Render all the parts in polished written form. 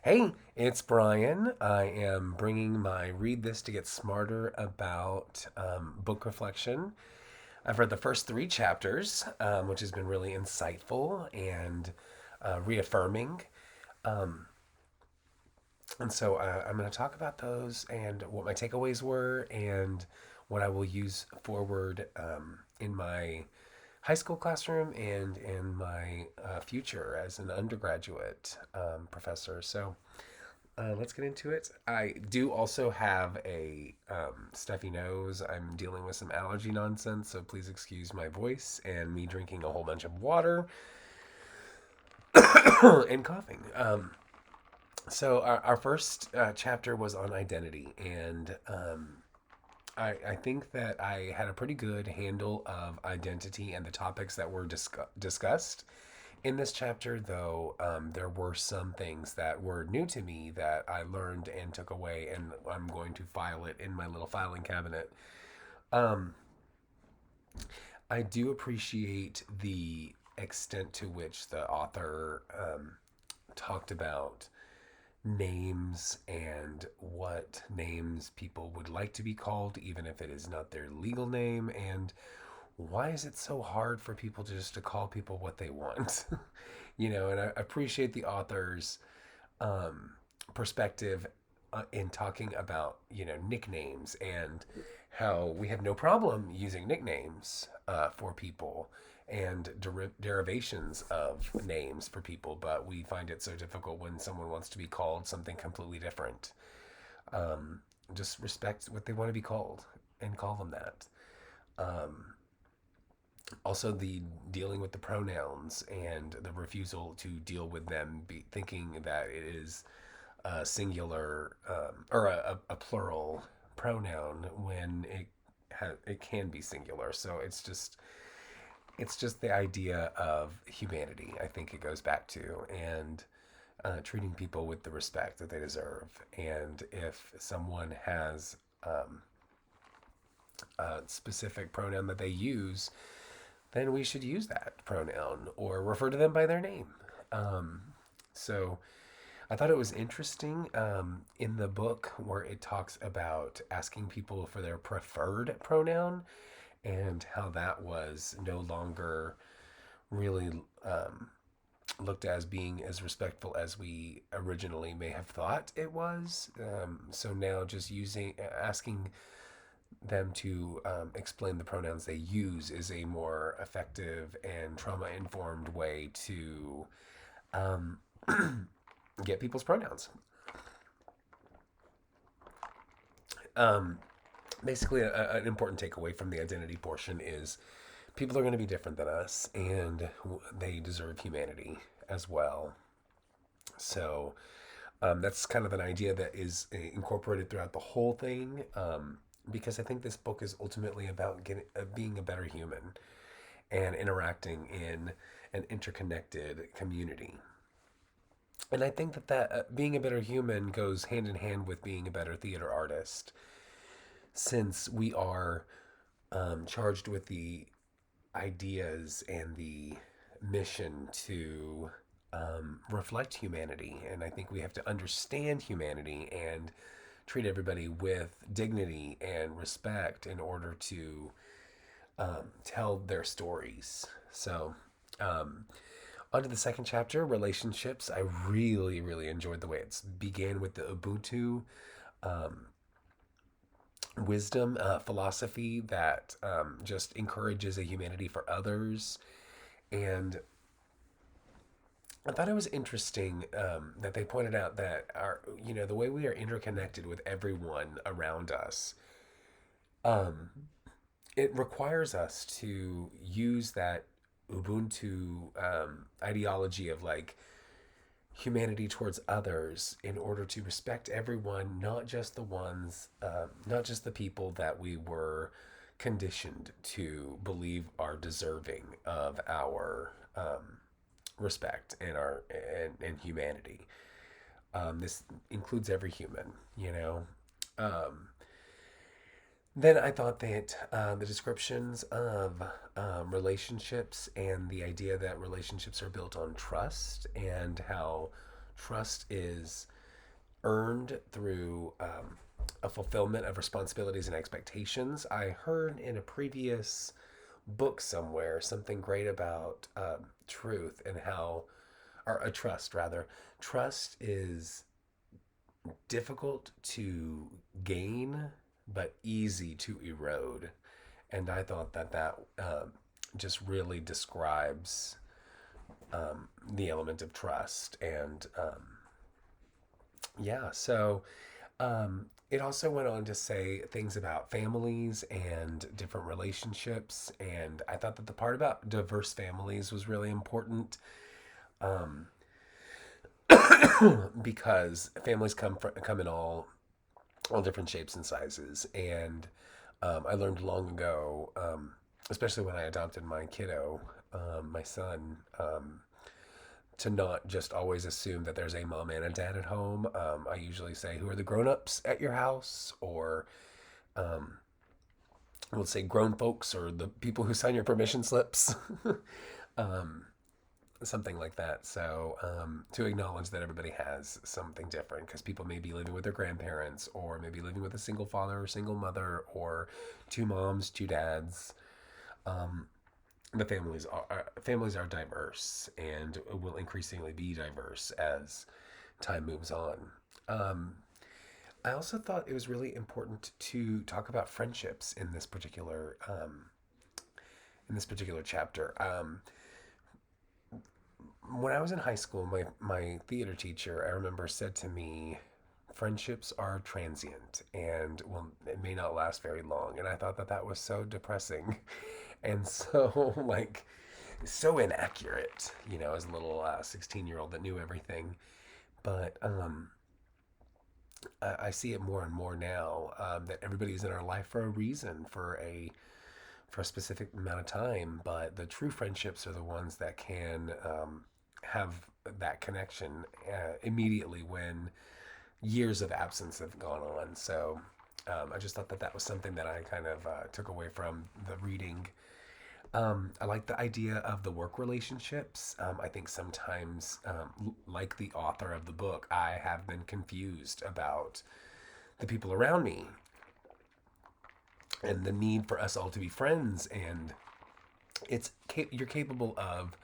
Hey, it's Brian. I am bringing my Read This to Get Smarter about book reflection. I've read the first three chapters, which has been really insightful and reaffirming. Um, and so I'm going to talk about those and what my takeaways were and what I will use forward in my high school classroom and in my future as an undergraduate professor. So let's get into it. I do also have a stuffy nose. I'm dealing with some allergy nonsense, so please excuse my voice and me drinking a whole bunch of water and coughing. So our first chapter was on identity, and I think that I had a pretty good handle of identity and the topics that were discussed. In this chapter, though, there were some things that were new to me that I learned and took away, and I'm going to file it in my little filing cabinet. Um, I do appreciate the extent to which the author talked about names and what names people would like to be called, even if it is not their legal name, and why is it so hard for people just to call people what they want? And I appreciate the author's um, perspective in talking about, nicknames and how we have no problem using nicknames for people and derivations of names for people, but we find it so difficult when someone wants to be called something completely different. Um, just respect what they want to be called and call them that. Um, Also, the dealing with the pronouns and the refusal to deal with them, thinking that it is a singular or a plural pronoun when it can be singular. So it's just the idea of humanity. I think it goes back to and treating people with the respect that they deserve. And if someone has a specific pronoun that they use, then we should use that pronoun or refer to them by their name. Um, so I thought it was interesting in the book where it talks about asking people for their preferred pronoun and how that was no longer really looked as being as respectful as we originally may have thought it was. So now just asking them to explain the pronouns they use is a more effective and trauma informed way to um, get people's pronouns. Um, Basically, an important takeaway from the identity portion is people are going to be different than us and they deserve humanity as well. So that's kind of an idea that is incorporated throughout the whole thing. Because I think this book is ultimately about being a better human and interacting in an interconnected community. And I think that being a better human goes hand in hand with being a better theater artist, since we are charged with the ideas and the mission to reflect humanity. And I think we have to understand humanity and treat everybody with dignity and respect in order to tell their stories. So, um, on to the second chapter, relationships. I really, really enjoyed the way it began with the Ubuntu um, wisdom philosophy that just encourages a humanity for others. And I thought it was interesting that they pointed out that the way we are interconnected with everyone around us, um, it requires us to use that Ubuntu ideology of like humanity towards others in order to respect everyone, not just the people that we were conditioned to believe are deserving of our respect and and humanity. This includes every human, you know. Um, then I thought that the descriptions of relationships and the idea that relationships are built on trust and how trust is earned through a fulfillment of responsibilities and expectations. I heard in a previous book somewhere something great about truth and how, or a trust rather. Trust is difficult to gain, but easy to erode. And I thought that just really describes the element of trust. And yeah, so it also went on to say things about families and different relationships. And I thought that the part about diverse families was really important, um, because families come in all different shapes and sizes. And I learned long ago, especially when I adopted my kiddo, my son, to not just always assume that there's a mom and a dad at home. I usually say, who are the grown-ups at your house? Or um, let's say grown folks, or the people who sign your permission slips. um, Something like that. So to acknowledge that everybody has something different, because people may be living with their grandparents, or maybe living with a single father or single mother, or two moms, two dads. Um, the families are diverse and will increasingly be diverse as time moves on. Um, I also thought it was really important to talk about friendships in this particular chapter. When I was in high school, my theater teacher, I remember, said to me, friendships are transient and, well, it may not last very long. And I thought that that was so depressing and so, like, so inaccurate, as a little 16-year-old that knew everything. But I see it more and more now, that everybody's in our life for a reason, for a specific amount of time. But the true friendships are the ones that can have that connection immediately when years of absence have gone on. So I just thought that that was something that I kind of took away from the reading. I like the idea of the work relationships. I think sometimes, like the author of the book, I have been confused about the people around me and the need for us all to be friends. And you're capable of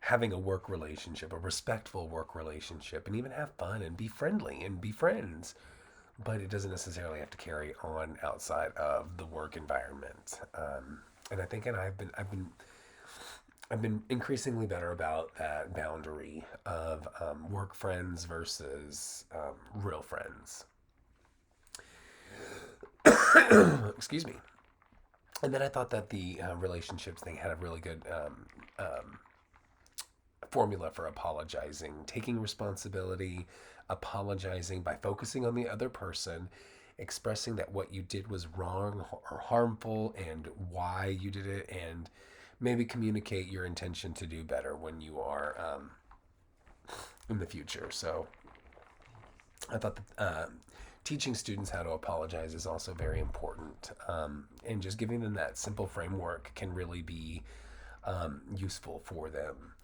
having a work relationship, a respectful work relationship, and even have fun and be friendly and be friends. But it doesn't necessarily have to carry on outside of the work environment. And I think, and I've been increasingly better about that boundary of work friends versus real friends. Excuse me. And then I thought that the relationships thing had a really good formula for apologizing, taking responsibility, apologizing by focusing on the other person, expressing that what you did was wrong or harmful and why you did it, and maybe communicate your intention to do better when you are in the future. So I thought that teaching students how to apologize is also very important, and just giving them that simple framework can really be useful for them.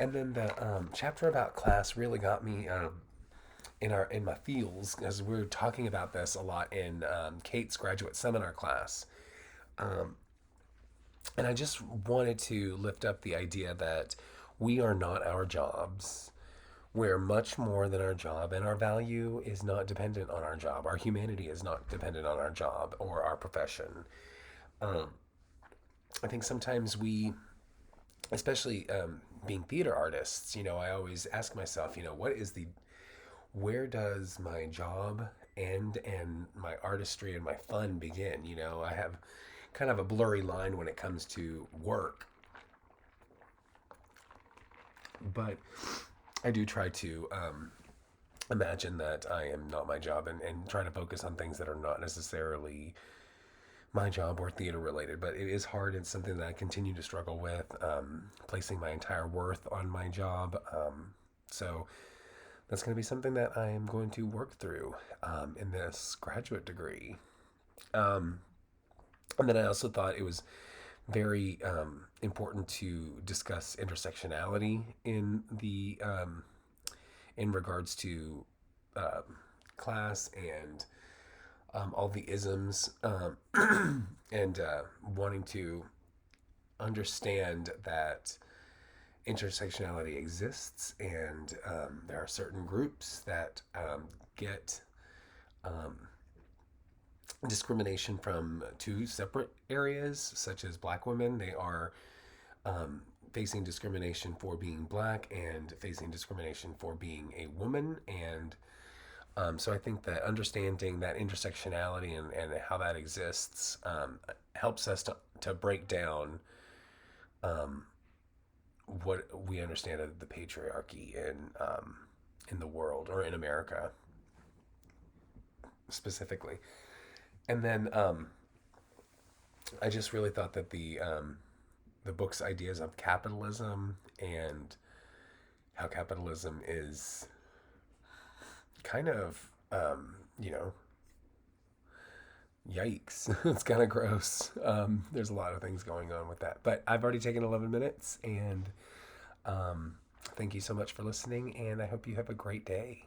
And then the chapter about class really got me in my feels, as we're talking about this a lot in Kate's graduate seminar class. Um, and I just wanted to lift up the idea that we are not our jobs. We're much more than our job, and our value is not dependent on our job. Our humanity is not dependent on our job or our profession. Um, I think sometimes we, especially being theater artists, I always ask myself, where does my job end and my artistry and my fun begin? I have kind of a blurry line when it comes to work, but I do try to imagine that I am not my job, and try to focus on things that are not necessarily my job or theater related. But it is hard. It's something that I continue to struggle with, placing my entire worth on my job. So that's going to be something that I am going to work through in this graduate degree. Um, and then I also thought it was very important to discuss intersectionality in regards to class and all the isms, and wanting to understand that intersectionality exists, and there are certain groups that get um, discrimination from two separate areas, such as Black women. They are facing discrimination for being Black and facing discrimination for being a woman. And so I think that understanding that intersectionality and how that exists helps us to break down um, what we understand of the patriarchy in the world, or in America specifically. And then I just really thought that the book's ideas of capitalism and how capitalism is kind of you know, yikes. It's kind of gross. There's a lot of things going on with that, but I've already taken 11 minutes, and thank you so much for listening, and I hope you have a great day.